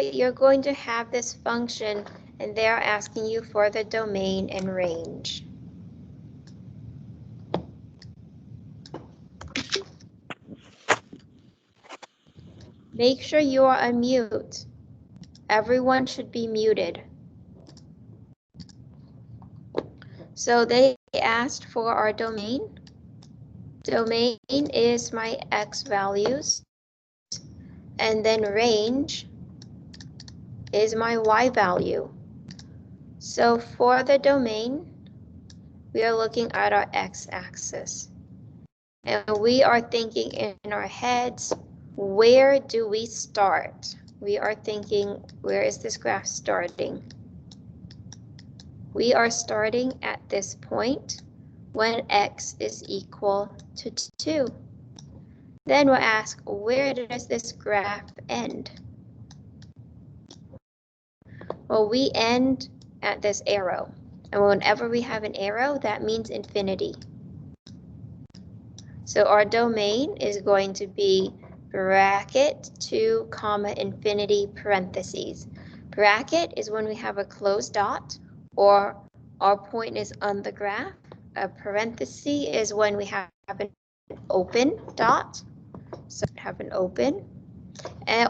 you're going to have this function and they're asking you for the domain and range. Make sure you are unmute. Everyone should be muted. So they asked for our domain. Domain is my x values, and then range is my y value. So for the domain, we are looking at our x-axis. And we are thinking in our heads, where do we start? We are thinking, where is this graph starting? We are starting at this point when x is equal to 2. Then we'll ask, where does this graph end? Well, we end at this arrow. And whenever we have an arrow, that means infinity. So our domain is going to be bracket 2 comma infinity parentheses. Bracket is when we have a closed dot or our point is on the graph. A parenthesis is when we have an open dot, so have an open,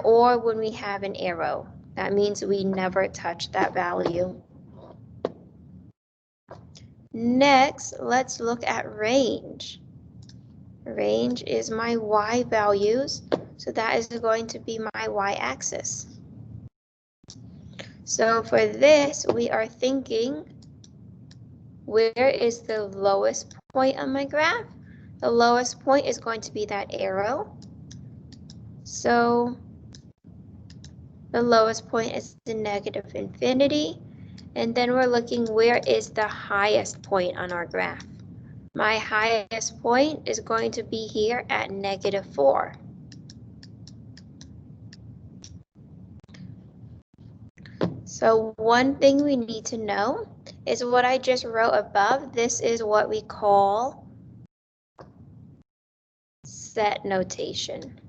or when we have an arrow. That means we never touch that value. Next, let's look at range. Range is my y values, so that is going to be my y-axis. So for this, we are thinking, where is the lowest point on my graph? The lowest point is going to be that arrow. So the lowest point is the negative infinity. And then we're looking, where is the highest point on our graph? My highest point is going to be here at -4. So one thing we need to know is what I just wrote above. This is what we call set notation.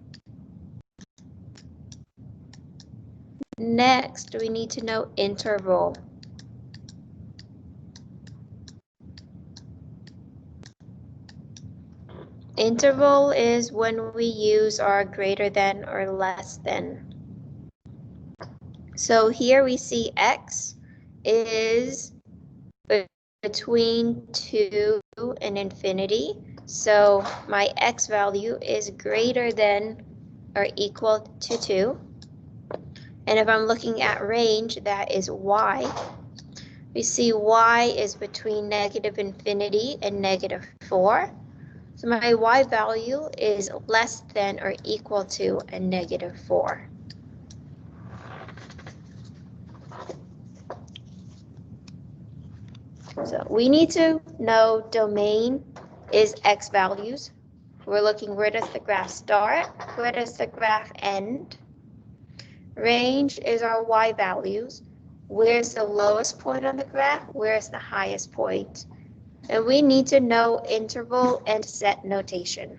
Next, we need to know interval. Interval is when we use our greater than or less than. So here we see x is between 2 and infinity. So my x value is greater than or equal to 2. And if I'm looking at range, that is y. We see y is between negative infinity and -4. So my y value is less than or equal to a -4. So we need to know domain is x values. We're looking, where does the graph start? Where does the graph end? Range is our y values. Where's the lowest point on the graph? Where's the highest point? And we need to know interval and set notation.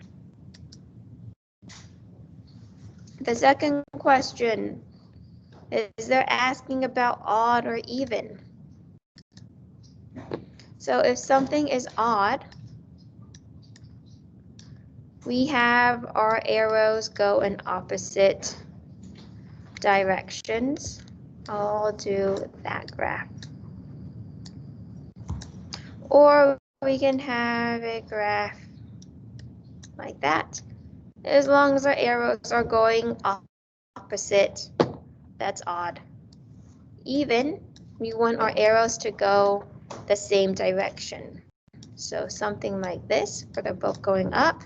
The second question is they're asking about odd or even. So if something is odd, we have our arrows go in opposite directions. I'll do that graph. Or we can have a graph like that. As long as our arrows are going opposite, that's odd. Even, we want our arrows to go the same direction. So something like this, where they're both going up,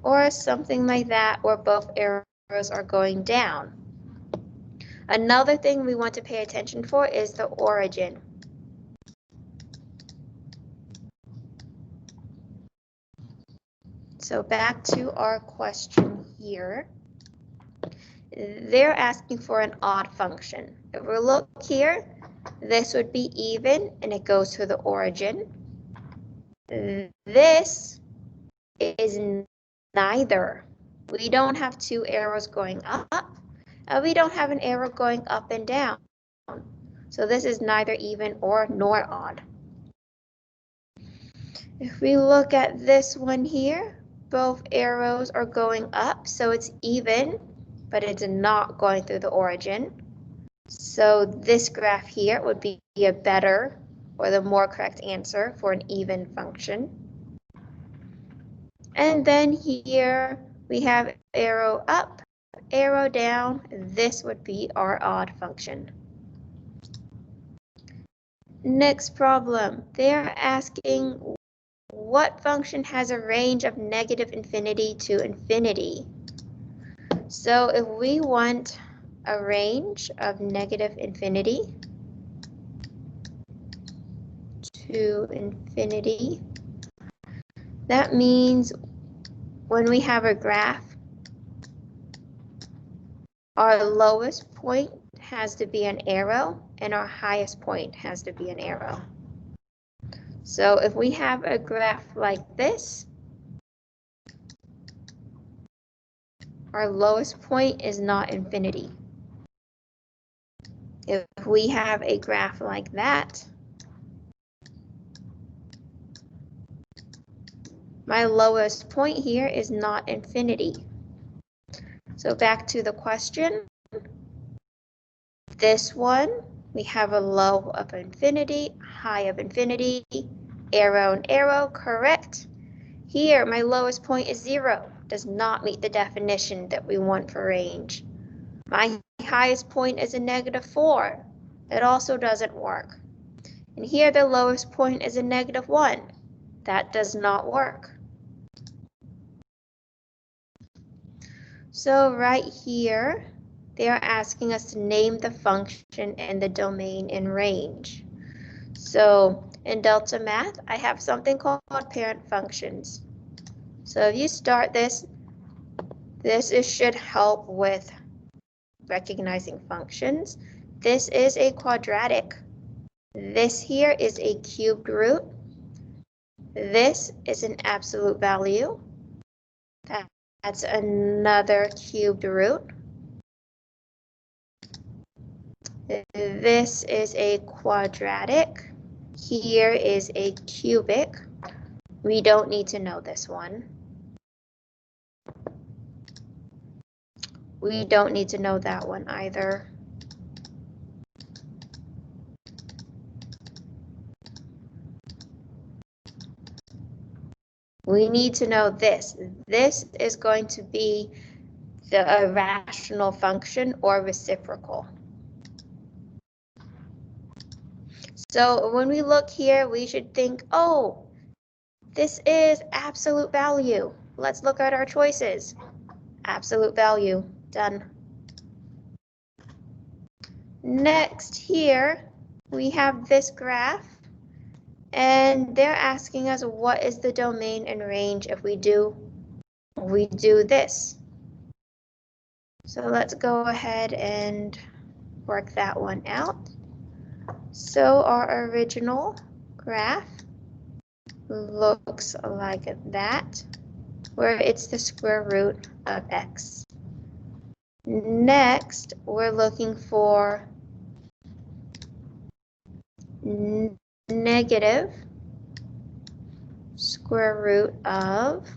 or something like that, where both arrows are going down. Another thing we want to pay attention for is the origin. So back to our question here. They're asking for an odd function. If we look here, this would be even, and it goes to the origin. This is neither. We don't have two arrows going up, We don't have an arrow going up and down. So this is neither even or nor odd. If we look at this one here, both arrows are going up, so it's even, but it's not going through the origin. So this graph here would be a better or the more correct answer for an even function. And then here we have arrow up, arrow down. This would be our odd function. Next problem, they're asking what function has a range of negative infinity to infinity? So if we want a range of negative infinity to infinity, that means when we have a graph, our lowest point has to be an arrow and our highest point has to be an arrow. So if we have a graph like this, our lowest point is not infinity. If we have a graph like that, my lowest point here is not infinity. So back to the question. This one, we have a low of infinity, high of infinity, arrow and arrow, correct. Here, my lowest point is 0, does not meet the definition that we want for range. My highest point is a -4. It also doesn't work. And here the lowest point is a -1. That does not work. So right here, they are asking us to name the function and the domain in range. So in Delta Math, I have something called parent functions. So if you start this should help with recognizing functions. This is a quadratic. This here is a cubed root. This is an absolute value. That's another cubed root. This is a quadratic. Here is a cubic. We don't need to know this one. We don't need to know that one either. We need to know this. This is going to be the rational function or reciprocal. So when we look here, we should think, oh, this is absolute value. Let's look at our choices. Absolute value, done. Next here, we have this graph, and they're asking us what is the domain and range if we do this. So let's go ahead and work that one out. So our original graph looks like that, where it's the square root of x. Next, we're looking for negative square root of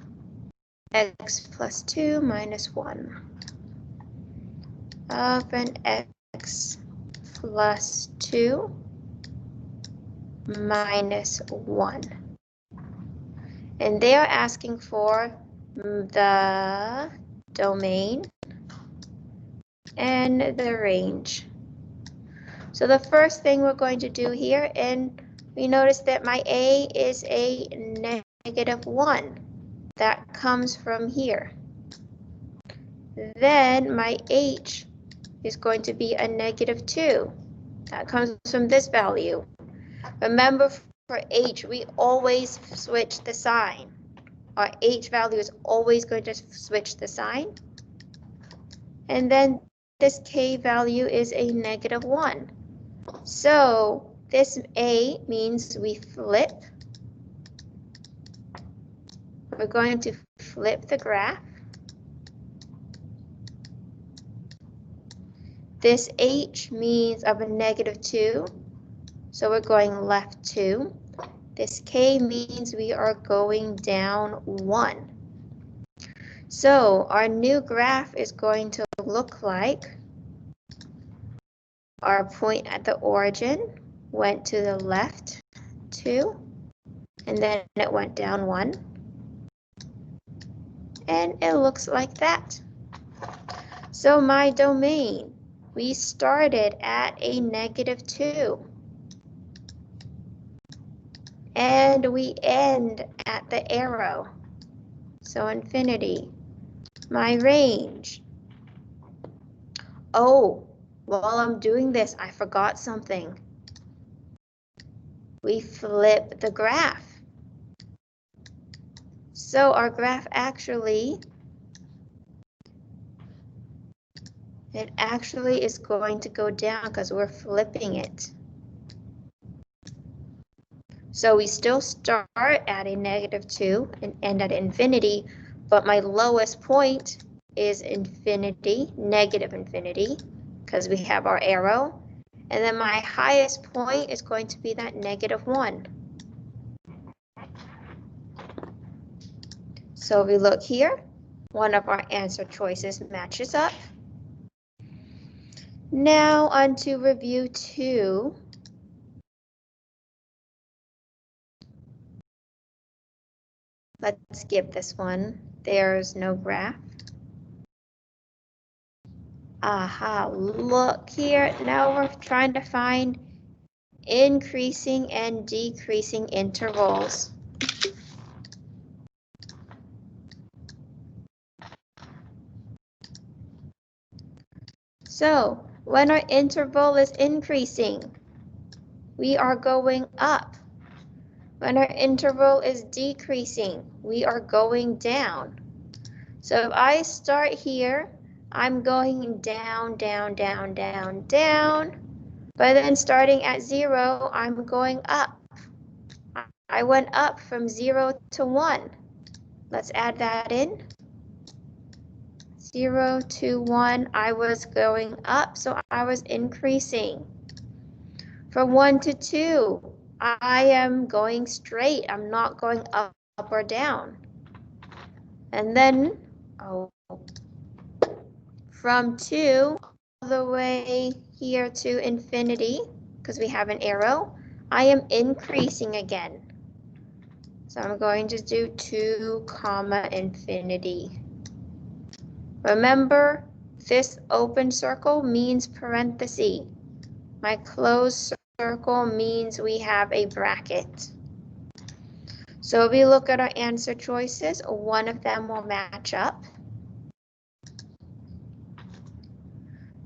x plus 2 minus 1 of an x plus 2 minus 1. And they are asking for the domain and the range. So the first thing we're going to do here, and we notice that my a is a -1. That comes from here. Then my h is going to be a -2. That comes from this value. Remember, for h, we always switch the sign. Our h value is always going to switch the sign. And then this k value is a -1. So this a means we flip. We're going to flip the graph. This h means of a -2, so we're going left 2. This k means we are going down 1. So our new graph is going to look like our point at the origin went to the left 2, and then it went down 1. And it looks like that. So my domain, we started at a -2. And we end at the arrow, so infinity. My range. Oh, while I'm doing this, I forgot something. We flip the graph. So our graph actually is going to go down because we're flipping it. So we still start at a -2 and end at infinity, but my lowest point is infinity, negative infinity, because we have our arrow. And then my highest point is going to be that -1. So if we look here, one of our answer choices matches up. Now on to review 2. Let's skip this one. There's no graph. Aha, look here. Now we're trying to find increasing and decreasing intervals. So when our interval is increasing, we are going up. When our interval is decreasing, we are going down. So if I start here, I'm going down, down, down, down, down. But then starting at 0, I'm going up. I went up from 0 to 1. Let's add that in. 0 to 1, I was going up, so I was increasing. From 1 to 2, I am going straight. I'm not going up or down. And then, from 2 all the way here to infinity, because we have an arrow, I am increasing again. So I'm going to do 2, infinity. Remember, this open circle means parenthesis. My closed circle means we have a bracket. So if we look at our answer choices, one of them will match up.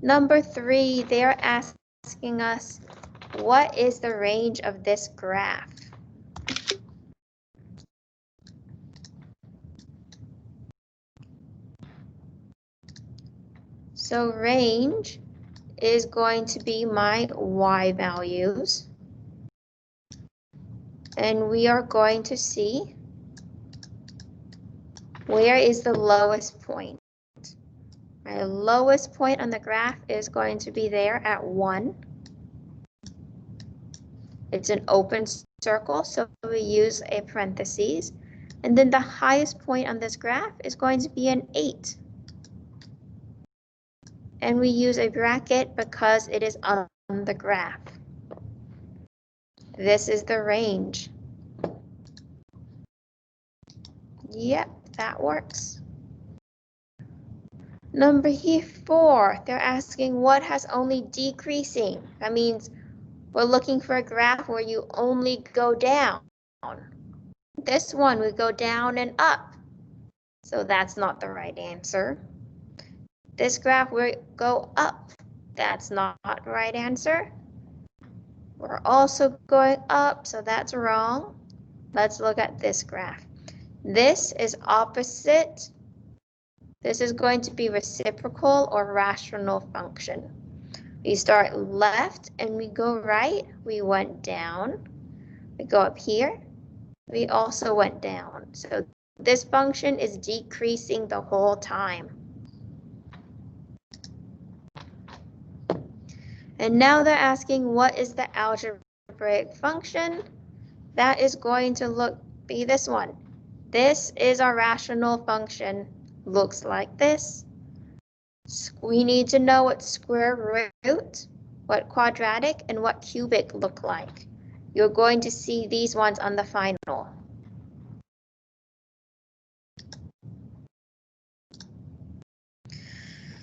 Number 3, they're asking us, what is the range of this graph? So range is going to be my y values. And we are going to see where is the lowest point. My lowest point on the graph is going to be there at 1. It's an open circle, so we use a parentheses. And then the highest point on this graph is going to be an 8. And we use a bracket because it is on the graph. This is the range. Yep, that works. Number 4, they're asking what has only decreasing. That means we're looking for a graph where you only go down. This one would go down and up. So that's not the right answer. This graph will go up. That's not the right answer. We're also going up, so that's wrong. Let's look at this graph. This is opposite. This is going to be reciprocal or rational function. We start left and we go right. We went down. We go up here. We also went down. So this function is decreasing the whole time. And now they're asking, what is the algebraic function? That is going to be this one. This is our rational function. Looks like this. We need to know what square root, what quadratic, and what cubic look like. You're going to see these ones on the final.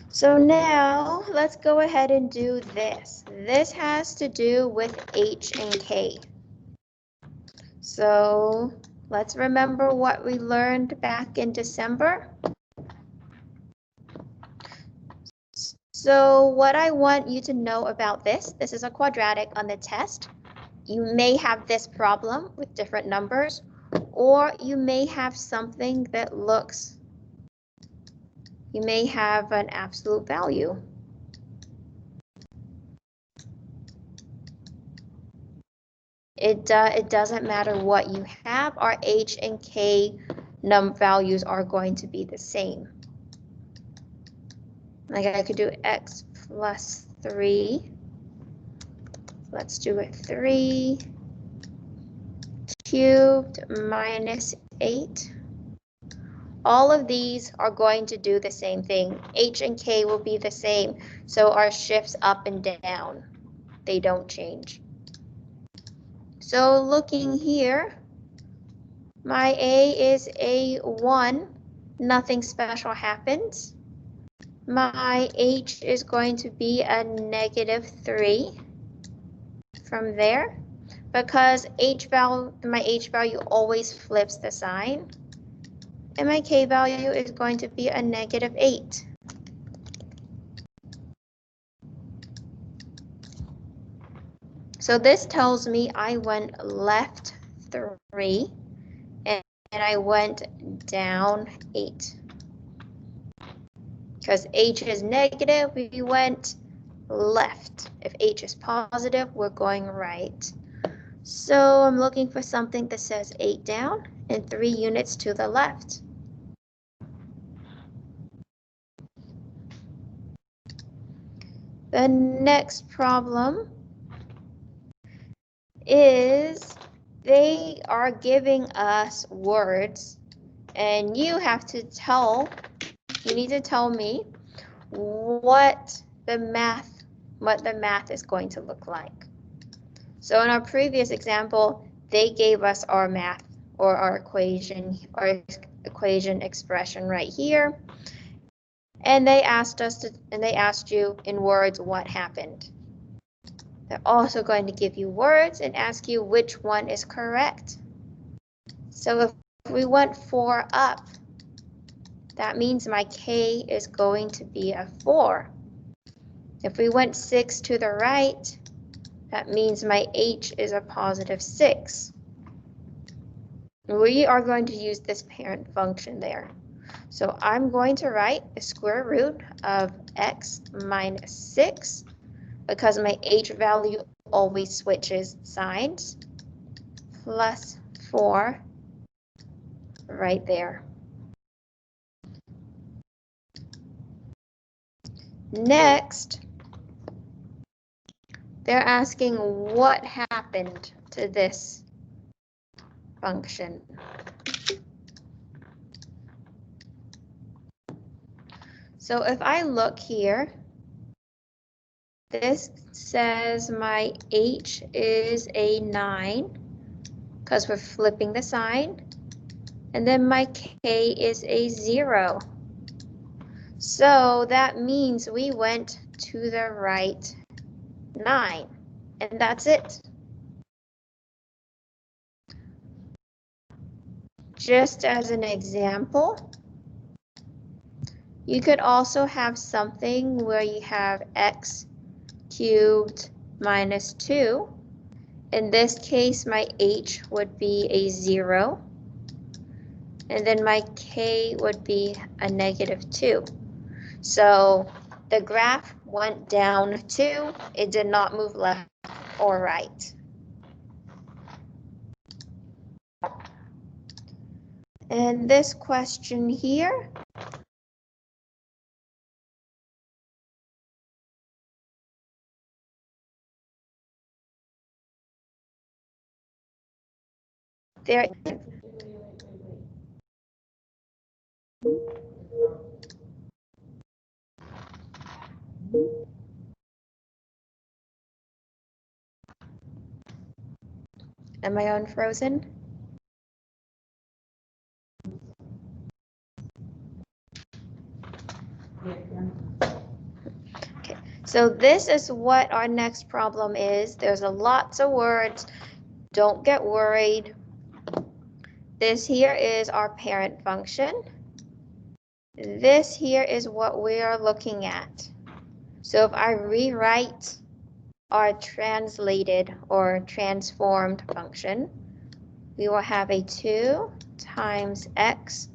So now let's go ahead and do this. This has to do with H and K. So let's remember what we learned back in December. So what I want you to know about this is a quadratic on the test. You may have this problem with different numbers, or you may have something that you may have an absolute value. It doesn't matter what you have, our H and K values are going to be the same. Like I could do x plus 3. Let's do it 3 cubed minus 8. All of these are going to do the same thing. H and K will be the same, so our shifts up and down, they don't change. So looking here, my A is a 1, nothing special happens. My H is going to be a -3 from there, because my H value always flips the sign. And my K value is going to be a -8. So this tells me I went left 3 and I went down 8. Because H is negative, we went left. If H is positive, we're going right. So I'm looking for something that says 8 down and 3 units to the left. The next problem is they are giving us words, and you need to tell me what the math is going to look like. So in our previous example, they gave us our math or our equation expression right here. And they asked you in words what happened. They're also going to give you words and ask you which one is correct. So if we went 4 up, that means my K is going to be a 4. If we went 6 to the right, that means my H is a +6. We are going to use this parent function there. So I'm going to write the square root of x minus 6, because my H value always switches signs, plus 4 right there. Next, they're asking what happened to this function. So if I look here, this says my H is a 9, because we're flipping the sign, and then my K is a 0. So that means we went to the right 9, and that's it. Just as an example, you could also have something where you have x cubed minus 2. In this case, my H would be a 0, and then my K would be a -2. So the graph went down 2, it did not move left or right. And this question here, There. Am I unfrozen? Okay, so this is what our next problem is. There's a lots of words. Don't get worried. This here is our parent function. This here is what we are looking at. So if I rewrite our translated or transformed function, we will have a 2 times x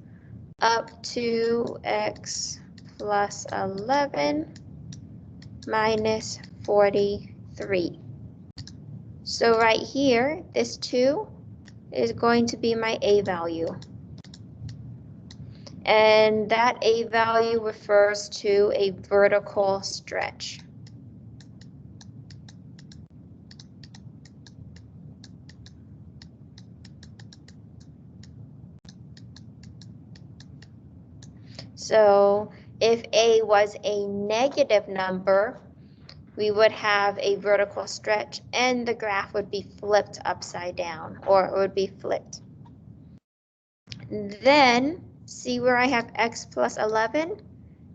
up to x plus 11 minus 43. So right here, this 2 is going to be my a value. And that a value refers to a vertical stretch. So if a was a negative number, we would have a vertical stretch and the graph would be flipped upside down, or it would be flipped. Then, see where I have x plus 11?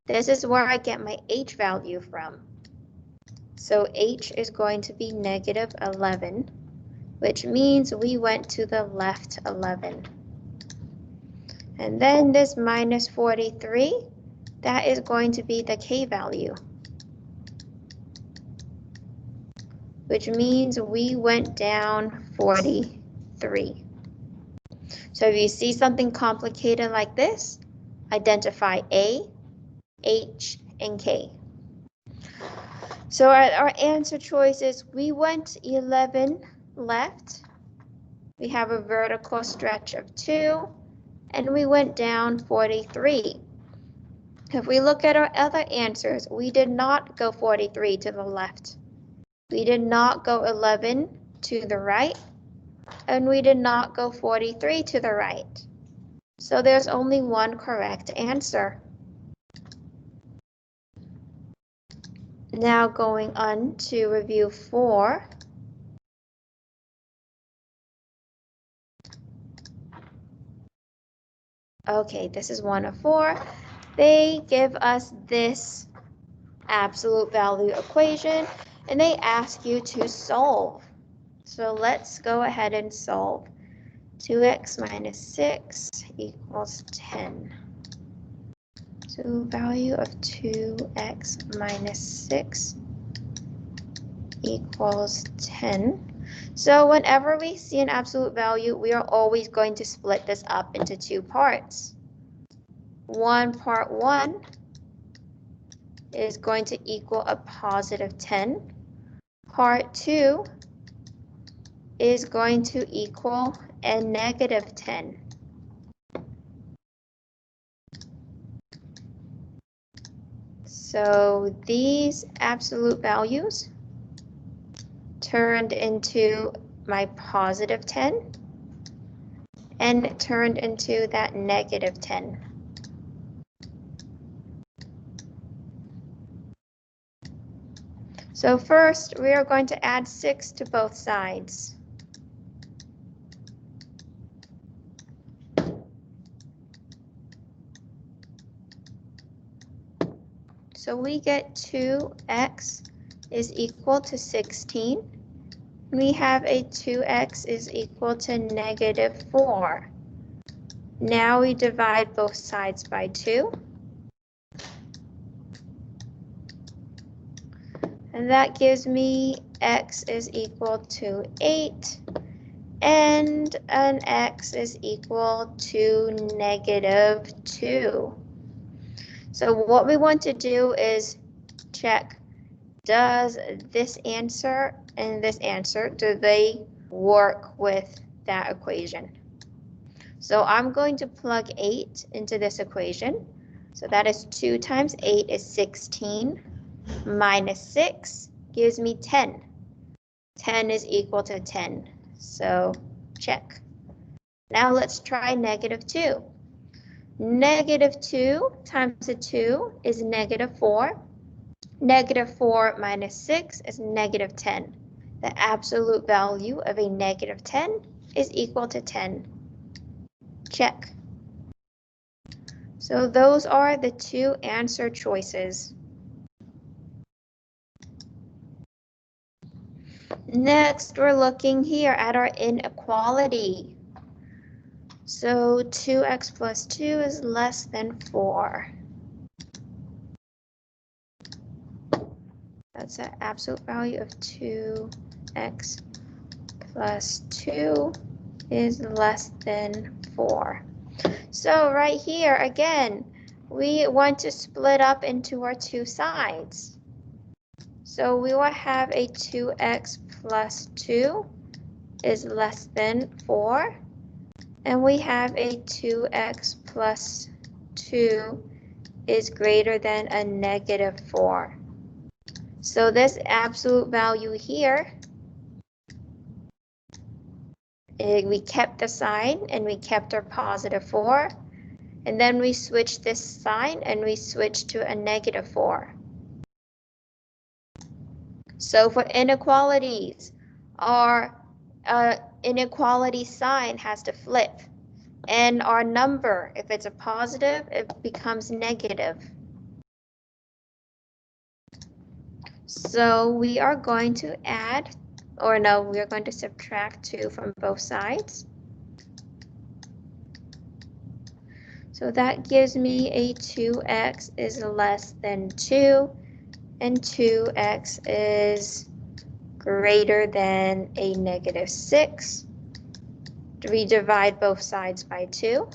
This is where I get my h value from. So h is going to be negative 11, which means we went to the left 11. And then this minus 43, that is going to be the k value, which means we went down 43. So if you see something complicated like this, identify A, H, and K. So our answer choices, we went 11 left. We have a vertical stretch of 2, and we went down 43. If we look at our other answers, we did not go 43 to the left. We did not go 11 to the right, and we did not go 43 to the right. So there's only one correct answer. Now going on to review 4. Okay, this is 1 of 4. They give us this absolute value equation, and they ask you to solve. So let's go ahead and solve. 2x minus 6 equals 10. So value of 2x minus 6 equals 10. So whenever we see an absolute value, we are always going to split this up into 2 parts. Part 1 is going to equal a positive 10. Part 2 is going to equal a negative 10. So these absolute values turned into my positive 10 and turned into that negative 10. So first, we are going to add 6 to both sides. So we get 2x is equal to 16. We have a 2x is equal to negative 4. Now we divide both sides by 2. And that gives me x is equal to 8. And an x is equal to negative 2. So what we want to do is check, does this answer and this answer, do they work with that equation? So I'm going to plug 8 into this equation. So that is 2 times 8 is 16, minus 6 gives me 10. 10 is equal to 10, so check. Now let's try -2. -2 times a 2 is -4. -4 minus 6 is -10. The absolute value of a -10 is equal to 10. Check. So those are the two answer choices. Next, we're looking here at our inequality. So 2x plus 2 is less than 4. That's an absolute value of 2x plus 2 is less than 4. So right here, again, we want to split up into our two sides. So we will have a 2x plus 2 is less than 4. And we have a 2x plus 2 is greater than a -4. So this absolute value here, we kept the sign and we kept our +4. And then we switched this sign and we switched to a -4. So for inequalities, our inequality sign has to flip. And our number, if it's a positive, it becomes negative. So we are going to add, or no, we are going to subtract 2 from both sides. So that gives me a 2x is less than 2, and 2x is greater than a -6. We divide both sides by 2.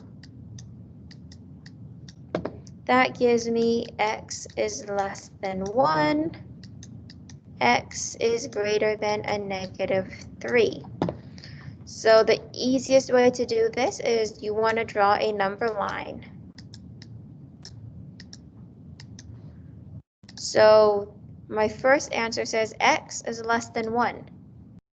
That gives me x is less than 1. X is greater than a -3. So the easiest way to do this is you want to draw a number line. So my first answer says x is less than 1.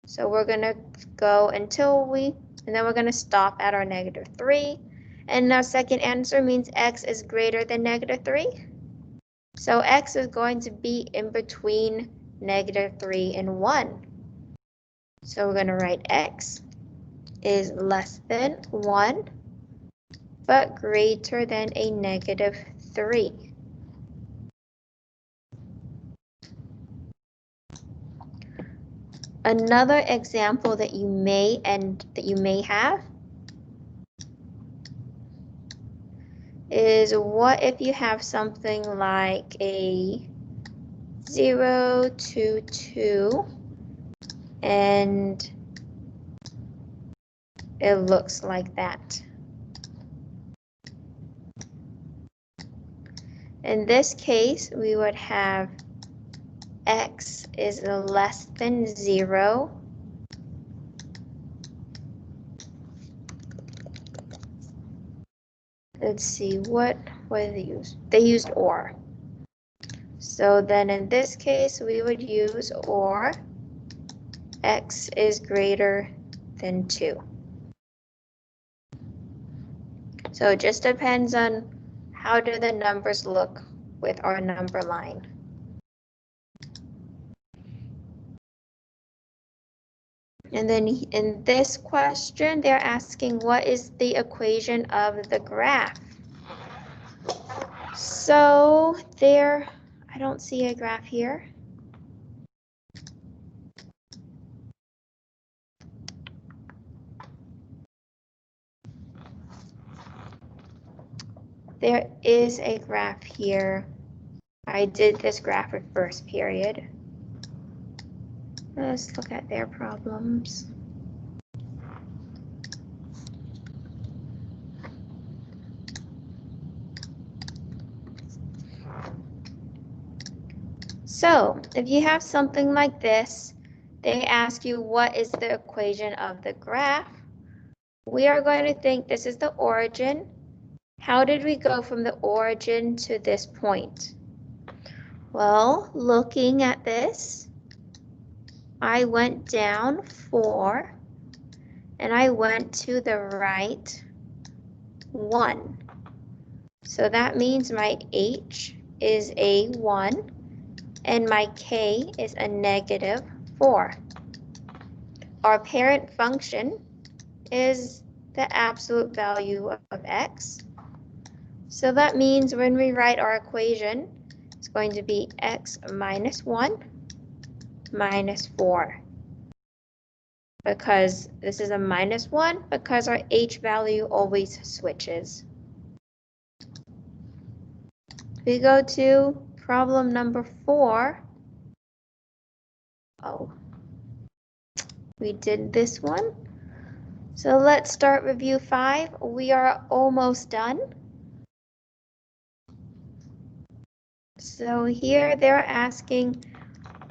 So we're going to go until and then we're going to stop at our -3. And our second answer means x is greater than -3. So x is going to be in between -3 and 1. So we're going to write x is less than 1, but greater than a -3. Another example that you may have is, what if you have something like a 0 to 2 and it looks like that. In this case, we would have x is less than 0. Let's see, what did they use? They used OR. So then in this case, we would use OR x is greater than 2. So it just depends on how do the numbers look with our number line. And then in this question, they're asking, what is the equation of the graph? So there, I don't see a graph here. There is a graph here. I did this graph with first period. Let's look at their problems. So if you have something like this, they ask you, what is the equation of the graph? We are going to think this is the origin. How did we go from the origin to this point? Well, looking at this, I went down 4, and I went to the right 1. So that means my h is a 1 and my k is a negative 4. Our parent function is the absolute value of x. So that means when we write our equation, it's going to be x minus 1 minus 4. Because this is a minus 1, because our h value always switches. We go to problem number 4. Oh, we did this one. So let's start review 5. We are almost done. So here they're asking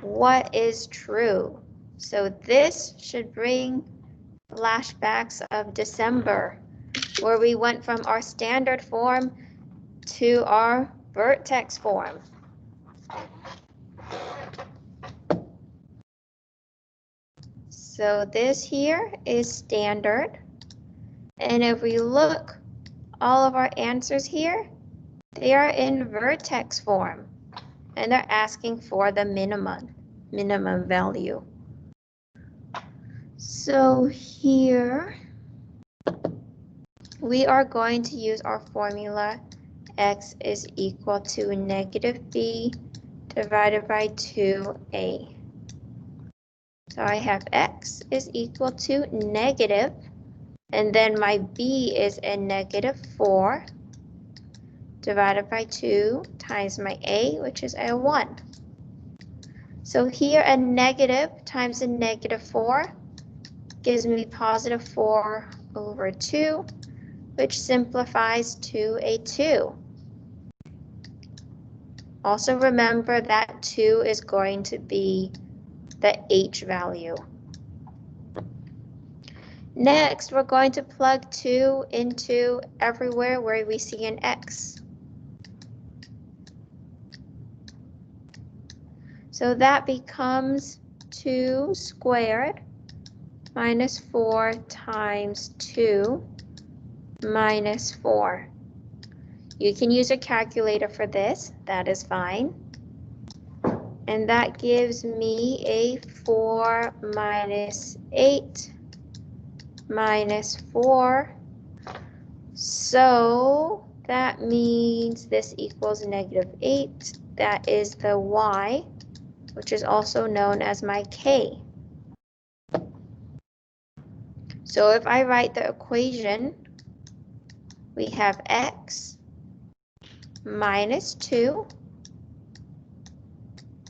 what is true. So this should bring flashbacks of December, where we went from our standard form to our vertex form. So this here is standard. And if we look, all of our answers here, they are in vertex form. And they're asking for the minimum value. So here, we are going to use our formula x is equal to negative b divided by 2a. So I have x is equal to negative, and then my b is a negative 4 divided by 2 times my a, which is a 1. So here a negative times a negative 4 gives me positive 4 over 2, which simplifies to a 2. Also remember that 2 is going to be the h value. Next, we're going to plug 2 into everywhere where we see an x. So that becomes 2 squared minus 4 times 2 minus 4. You can use a calculator for this, that is fine. And that gives me a 4 minus 8 minus 4. So that means this equals negative 8. That is the y, which is also known as my k. So if I write the equation, we have x minus 2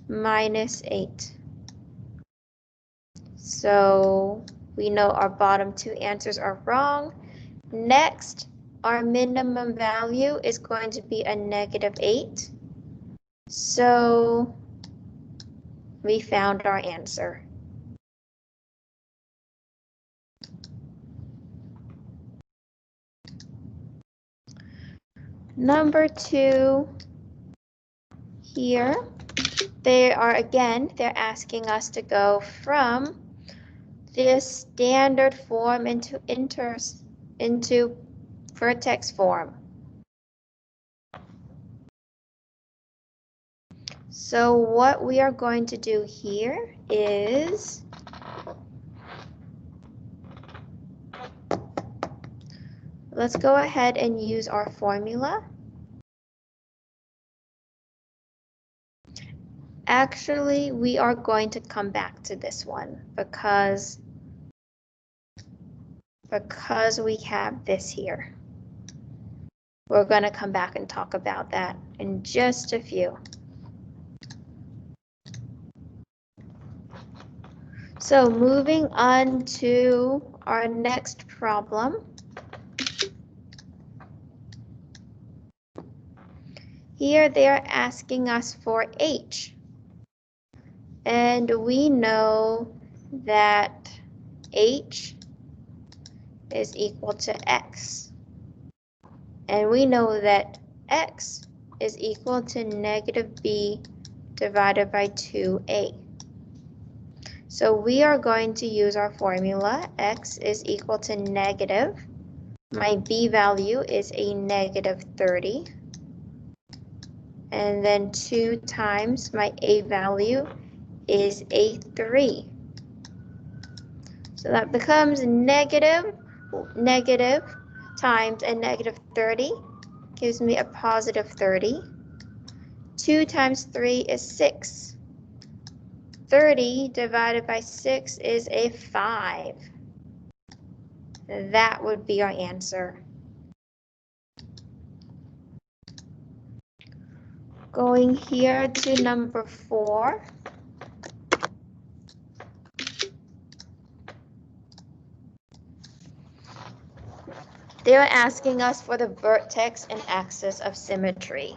minus 8. So we know our bottom two answers are wrong. Next, our minimum value is going to be a negative 8. So we found our answer. Number 2, here, they're asking us to go from this standard form into vertex form. So what we are going to do here is let's go ahead and use our formula. Actually, we are going to come back to this one because we have this here. We're going to come back and talk about that in just a few. So moving on to our next problem. Here they are asking us for h. And we know that h is equal to x. And we know that x is equal to negative b divided by 2a. So we are going to use our formula. X is equal to negative. My b value is a negative 30. And then 2 times my a value is a 3. So that becomes negative times a negative 30 gives me a positive 30. 2 times 3 is 6. 30 divided by 6 is a 5. That would be our answer. Going here to number 4. They're asking us for the vertex and axis of symmetry.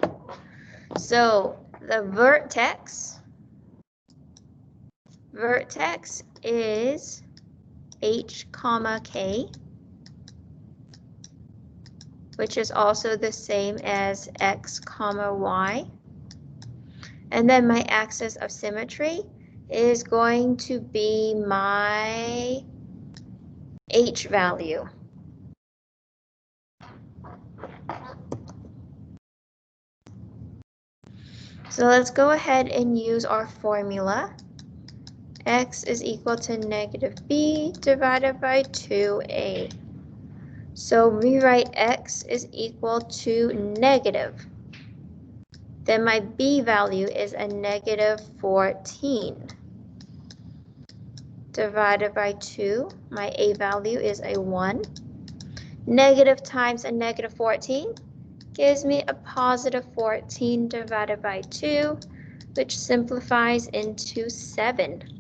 So the vertex is h comma k, which is also the same as x comma y. And then my axis of symmetry is going to be my h value. So let's go ahead and use our formula. X is equal to negative b divided by 2a. So rewrite x is equal to negative. Then my b value is a negative 14. Divided by 2, my a value is a 1. Negative times a negative 14 gives me a positive 14 divided by 2, which simplifies into 7.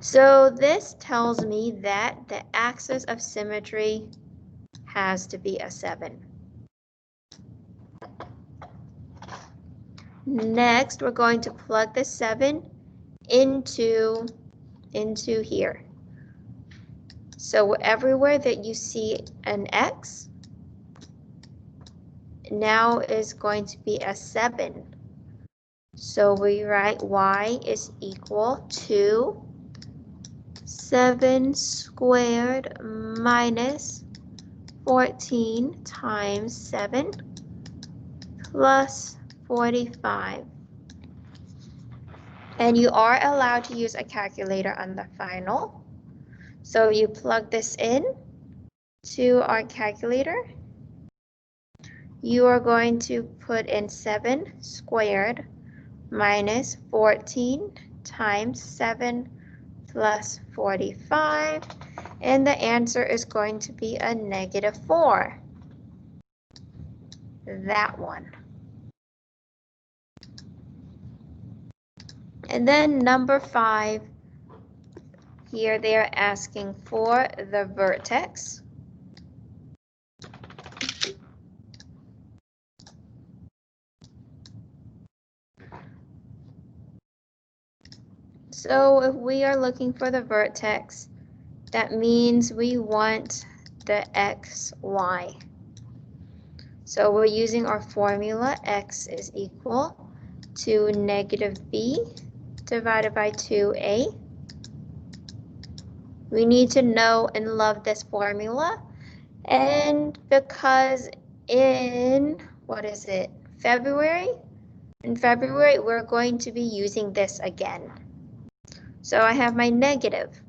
So this tells me that the axis of symmetry has to be a 7. Next, we're going to plug the 7 into here. So everywhere that you see an X, now is going to be a 7. So we write y is equal to 7 squared minus 14 times 7 plus 45. And you are allowed to use a calculator on the final. So you plug this in to our calculator. You are going to put in 7 squared minus 14 times 7 plus 45, and the answer is going to be a negative 4. That one. And then number 5, here they are asking for the vertex. So if we are looking for the vertex, that means we want the x, y. So we're using our formula. X is equal to negative b divided by 2a. We need to know and love this formula. And because in, February? In February, we're going to be using this again. So I have my negative.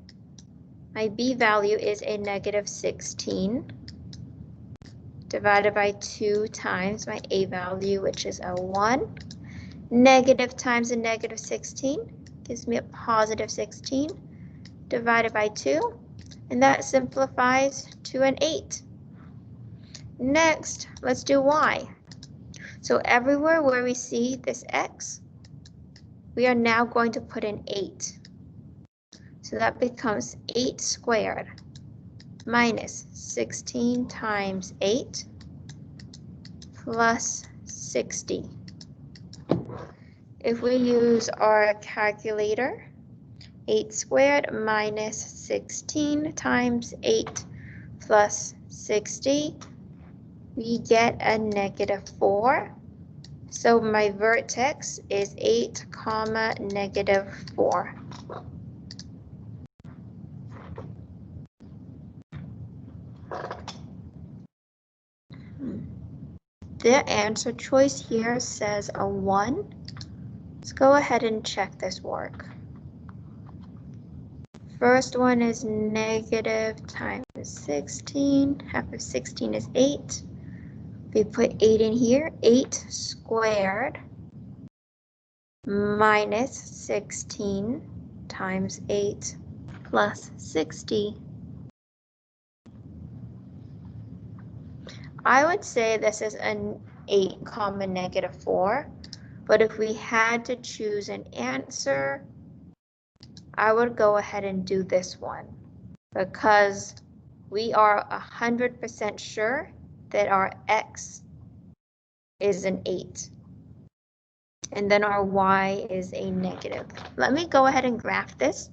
My b value is a negative 16 divided by 2 times my a value, which is a 1. Negative times a negative 16 gives me a positive 16 divided by 2, and that simplifies to an 8. Next, let's do y. So everywhere where we see this x, we are now going to put in 8. So that becomes 8 squared minus 16 times 8 plus 60. If we use our calculator, 8 squared minus 16 times 8 plus 60, we get a negative 4. So my vertex is 8, negative 4. The answer choice here says a 1. Let's go ahead and check this work. First one is negative times 16. Half of 16 is 8. We put 8 in here. 8 squared minus 16 times 8 plus 60. I would say this is an 8, negative 4. But if we had to choose an answer, I would go ahead and do this one because we are 100% sure that our x is an 8 and then our y is a negative. Let me go ahead and graph this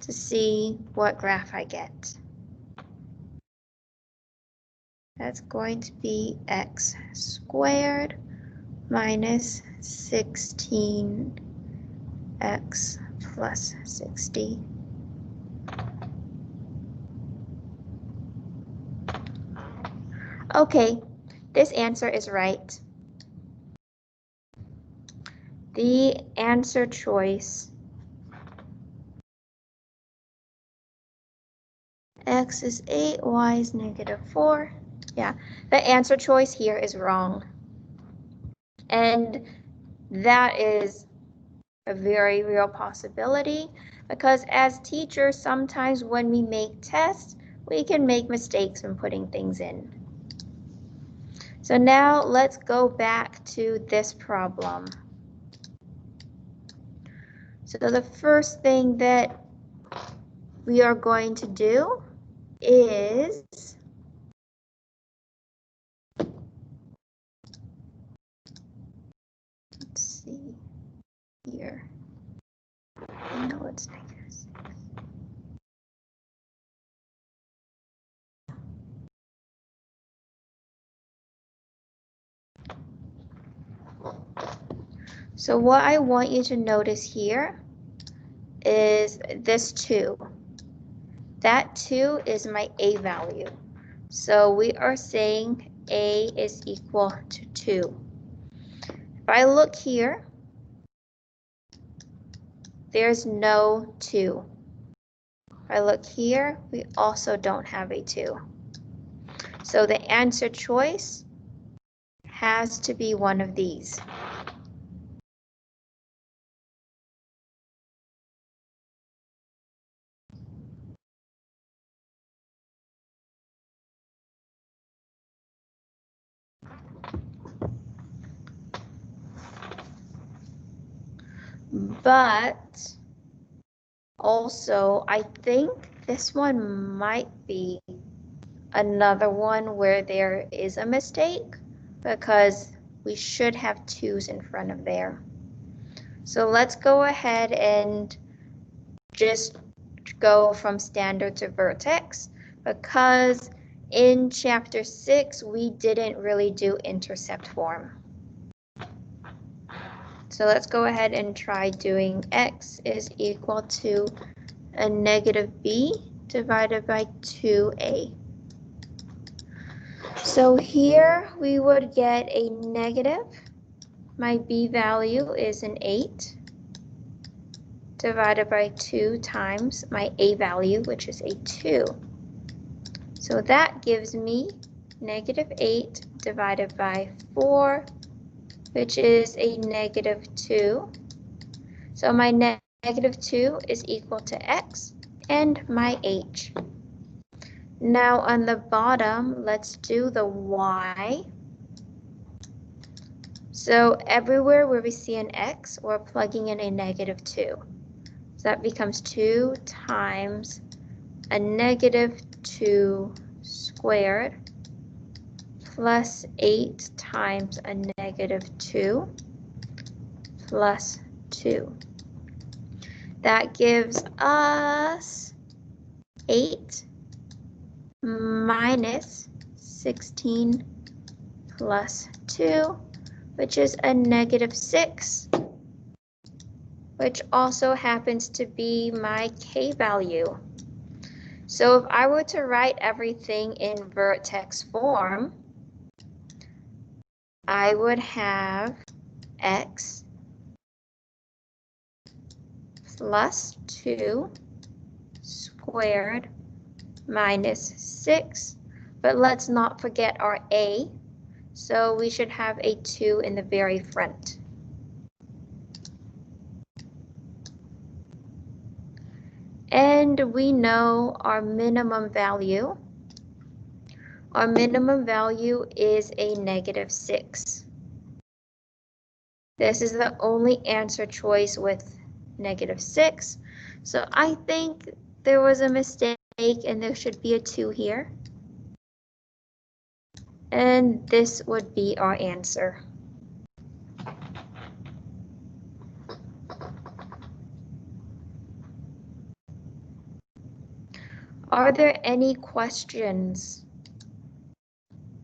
to see what graph I get. That's going to be x squared minus 16x plus 60. Okay, this answer is right. The answer choice, x is 8, y is negative 4. Yeah, the answer choice here is wrong. And that is a very real possibility because as teachers, sometimes when we make tests, we can make mistakes when putting things in. So now let's go back to this problem. So the first thing that we are going to do is let's see here. I know it's negative 6. So what I want you to notice here is this 2. That 2 is my a value. So we are saying a is equal to 2. If I look here, there's no 2. If I look here, we also don't have a 2. So the answer choice has to be one of these. But also, I think this one might be another one where there is a mistake because we should have 2's in front of there. So let's go ahead and just go from standard to vertex because in chapter 6, we didn't really do intercept form. So let's go ahead and try doing x is equal to a negative b divided by 2a. So here we would get a negative. My b value is an 8 divided by 2 times my a value, which is a 2. So that gives me negative 8 divided by 4, which is a negative 2. So my negative 2 is equal to x and my h. Now on the bottom, let's do the y. So everywhere where we see an x, we're plugging in a negative 2. So that becomes 2 times a negative 2 squared plus 8 times a negative 2 plus 2. That gives us 8 minus 16 plus 2, which is a -6, which also happens to be my k value. So if I were to write everything in vertex form, I would have x plus 2 squared minus 6, but let's not forget our a, so we should have a 2 in the very front. And we know our minimum value. Our minimum value is a -6. This is the only answer choice with -6. So I think there was a mistake and there should be a 2 here. And this would be our answer. Are there any questions?